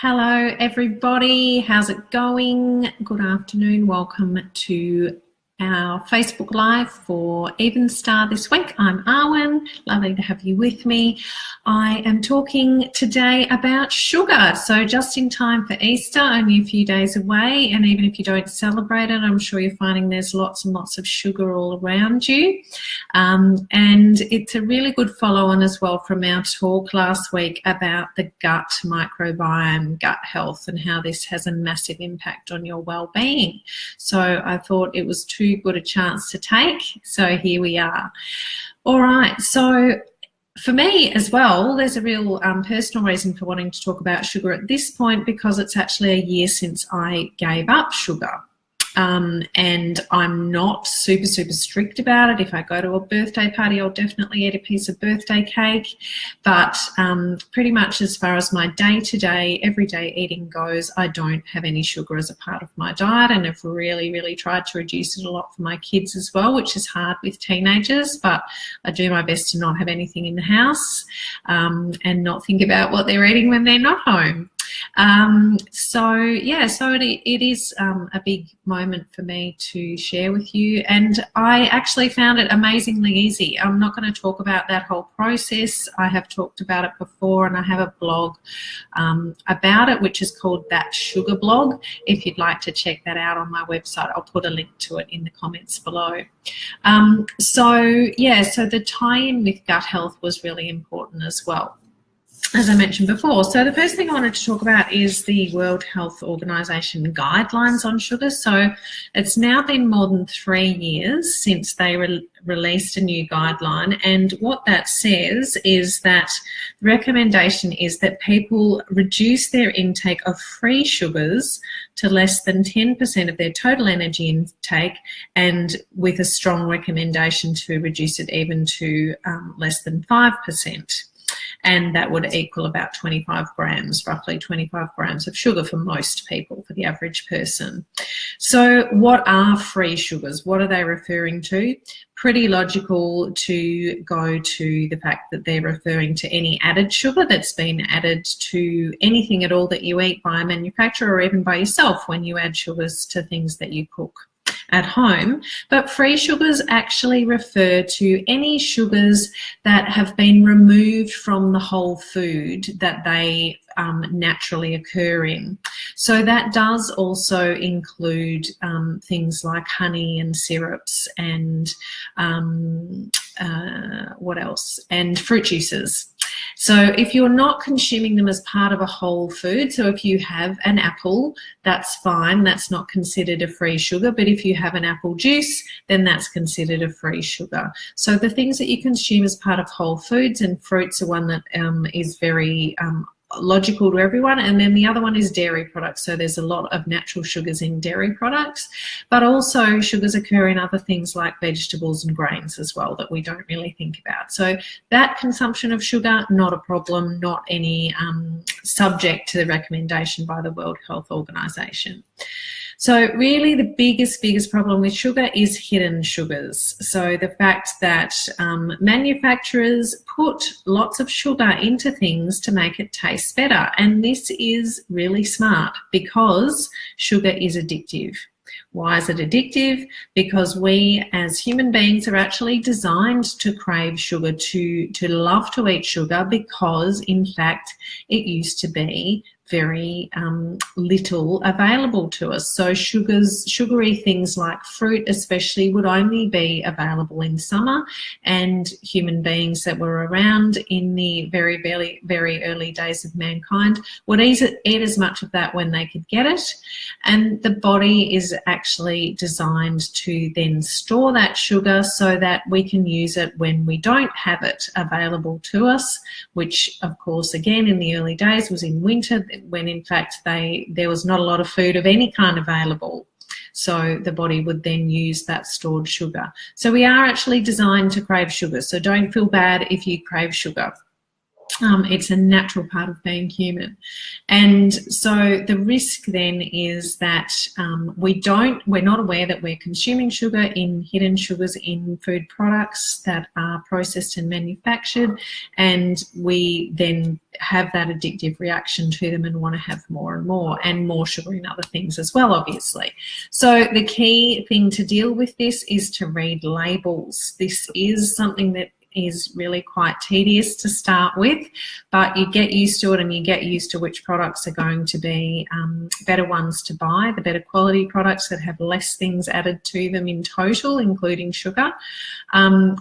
Hello everybody, how's it going? Good afternoon, welcome to our Facebook Live for Evenstar this week. I'm Arwen, lovely to have you with me. I am talking today about sugar, so just in time for Easter, only a few days away, and even if you don't celebrate it, I'm sure you're finding there's lots and lots of sugar all around you. And it's a really good follow-on as well from our talk last week about the gut microbiome, gut health, and how this has a massive impact on your well-being. So I thought it was too good a chance to take, so here we are. All right, so for me as well, there's a real personal reason for wanting to talk about sugar at this point, because it's actually a year since I gave up sugar. And I'm not super strict about it. If I go to a birthday party, I'll definitely eat a piece of birthday cake. But pretty much as far as my day-to-day, everyday eating goes, I don't have any sugar as a part of my diet, and I've really tried to reduce it a lot for my kids as well, which is hard with teenagers, but I do my best to not have anything in the house and not think about what they're eating when they're not home. So it is a big moment for me to share with you, and I actually found it amazingly easy. I'm not going to talk about that whole process. I have talked about it before, and I have a blog about it, which is called That Sugar Blog. If you'd like to check that out on my website, I'll put a link to it in the comments below. So the tie-in with gut health was really important as well, as I mentioned before. So the first thing I wanted to talk about is the World Health Organization guidelines on sugar. So it's now been more than 3 years since they released a new guideline, and what that says is that the recommendation is that people reduce their intake of free sugars to less than 10% of their total energy intake, and with a strong recommendation to reduce it even to less than 5%. And that would equal about 25 grams, roughly 25 grams of sugar for most people, for the average person. So what are free sugars? What are they referring to? Pretty logical to go to the fact that they're referring to any added sugar that's been added to anything at all that you eat by a manufacturer, or even by yourself when you add sugars to things that you cook at home. But free sugars actually refer to any sugars that have been removed from the whole food that they naturally occur in. So that does also include things like honey and syrups and what else? And fruit juices. So if you're not consuming them as part of a whole food, so if you have an apple, that's fine, that's not considered a free sugar, but if you have an apple juice, then that's considered a free sugar. So the things that you consume as part of whole foods, and fruits are one that is very logical to everyone, and then the other one is dairy products. So there's a lot of natural sugars in dairy products, but also sugars occur in other things like vegetables and grains as well that we don't really think about. So that consumption of sugar, not a problem, not any subject to the recommendation by the World Health Organization. So really the biggest problem with sugar is hidden sugars. So the fact that manufacturers put lots of sugar into things to make it taste better. And this is really smart, because sugar is addictive. Why is it addictive? Because we as human beings are actually designed to crave sugar, to love to eat sugar, because in fact it used to be very little available to us. So sugary things like fruit especially would only be available in summer, and human beings that were around in the very early days of mankind would eat as much of that when they could get it. And the body is actually designed to then store that sugar so that we can use it when we don't have it available to us, which of course again in the early days was in winter, when in fact there was not a lot of food of any kind available. So the body would then use that stored sugar. So we are actually designed to crave sugar. So don't feel bad if you crave sugar. It's a natural part of being human. And so the risk then is that we're not aware that we're consuming sugar in hidden sugars in food products that are processed and manufactured, and we then have that addictive reaction to them and want to have more and more sugar in other things as well, obviously. So the key thing to deal with this is to read labels. This is something that is really quite tedious to start with, but you get used to it, and you get used to which products are going to be better ones to buy, the better quality products that have less things added to them in total, including sugar.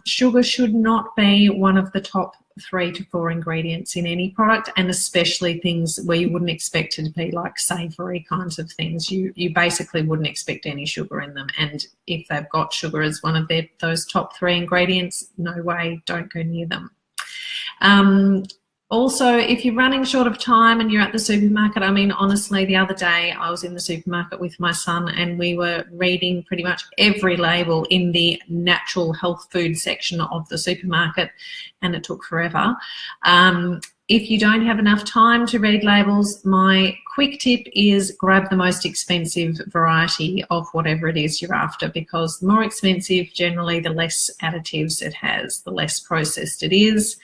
Sugar should not be one of the top 3 to 4 ingredients in any product, and especially things where you wouldn't expect it to be, like savoury kinds of things. You basically wouldn't expect any sugar in them, and if they've got sugar as one of those top 3 ingredients, no way, don't go near them. Also, if you're running short of time and you're at the supermarket, I mean, honestly, the other day I was in the supermarket with my son and we were reading pretty much every label in the natural health food section of the supermarket, and it took forever. If you don't have enough time to read labels, my quick tip is grab the most expensive variety of whatever it is you're after, because the more expensive, generally, the less additives it has, the less processed it is,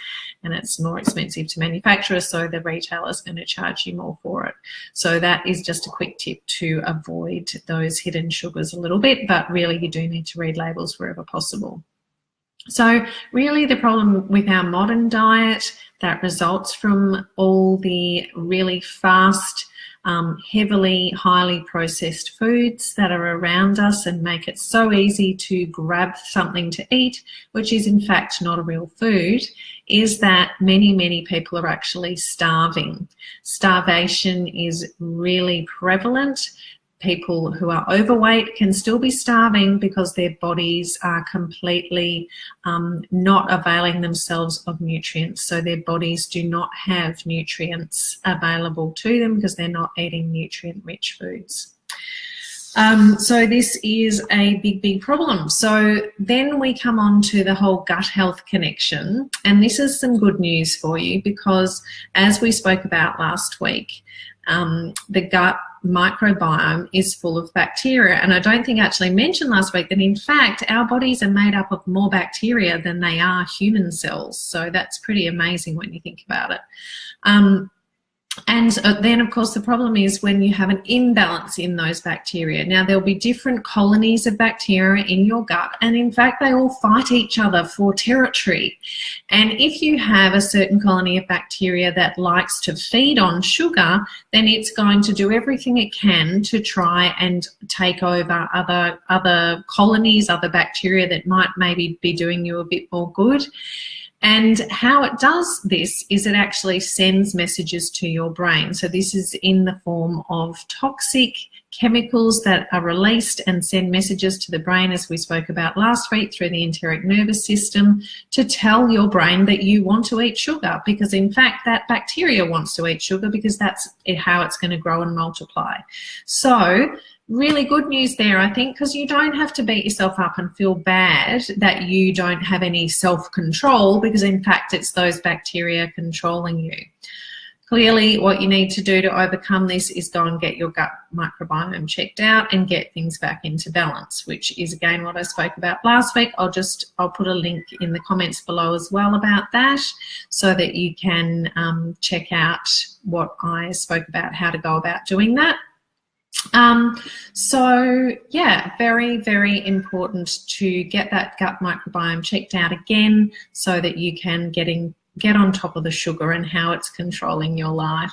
and it's more expensive to manufacture, so the retailer is going to charge you more for it. So that is just a quick tip to avoid those hidden sugars a little bit, but really you do need to read labels wherever possible. So really the problem with our modern diet that results from all the really fast, heavily, highly processed foods that are around us and make it so easy to grab something to eat, which is in fact not a real food, is that many, many people are actually starving. Starvation is really prevalent. People who are overweight can still be starving because their bodies are completely not availing themselves of nutrients. So their bodies do not have nutrients available to them because they're not eating nutrient-rich foods. So this is a big, big problem. So then we come on to the whole gut health connection. And this is some good news for you, because as we spoke about last week, the gut microbiome is full of bacteria. And I don't think I actually mentioned last week that in fact our bodies are made up of more bacteria than they are human cells. So that's pretty amazing when you think about it. And then, of course, the problem is when you have an imbalance in those bacteria. Now, there'll be different colonies of bacteria in your gut, and in fact, they all fight each other for territory. And if you have a certain colony of bacteria that likes to feed on sugar, then it's going to do everything it can to try and take over other colonies, other bacteria that might maybe be doing you a bit more good. And how it does this is it actually sends messages to your brain. So this is in the form of toxic chemicals that are released and send messages to the brain, as we spoke about last week, through the enteric nervous system, to tell your brain that you want to eat sugar, because in fact that bacteria wants to eat sugar because that's how it's going to grow and multiply. So really good news there, I think, because you don't have to beat yourself up and feel bad that you don't have any self-control, because in fact it's those bacteria controlling you. Clearly, what you need to do to overcome this is go and get your gut microbiome checked out and get things back into balance, which is again what I spoke about last week. I'll put a link in the comments below as well about that, so that you can check out what I spoke about, how to go about doing that. So yeah, very, very important to get that gut microbiome checked out again, so that you can get on top of the sugar and how it's controlling your life.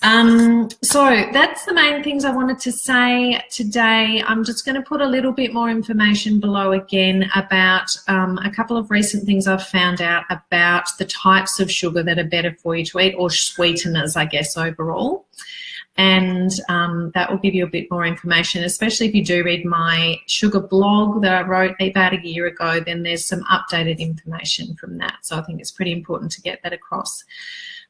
So that's the main things I wanted to say today. I'm just going to put a little bit more information below again about a couple of recent things I've found out about the types of sugar that are better for you to eat, or sweeteners, I guess, overall. And that will give you a bit more information, especially if you do read my sugar blog that I wrote about a year ago. Then there's some updated information from that. So I think it's pretty important to get that across.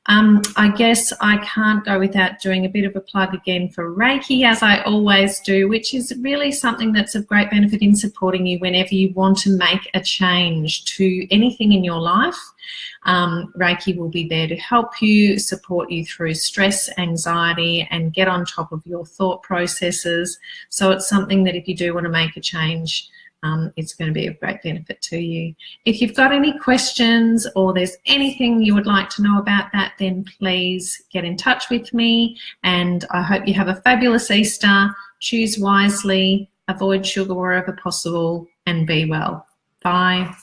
I guess I can't go without doing a bit of a plug again for Reiki, as I always do, which is really something that's of great benefit in supporting you whenever you want to make a change to anything in your life. Reiki will be there to help you, support you through stress, anxiety, and get on top of your thought processes. So it's something that if you do want to make a change, it's going to be of great benefit to you. If you've got any questions or there's anything you would like to know about that, then please get in touch with me. And I hope you have a fabulous Easter. Choose wisely, avoid sugar wherever possible, and be well. Bye.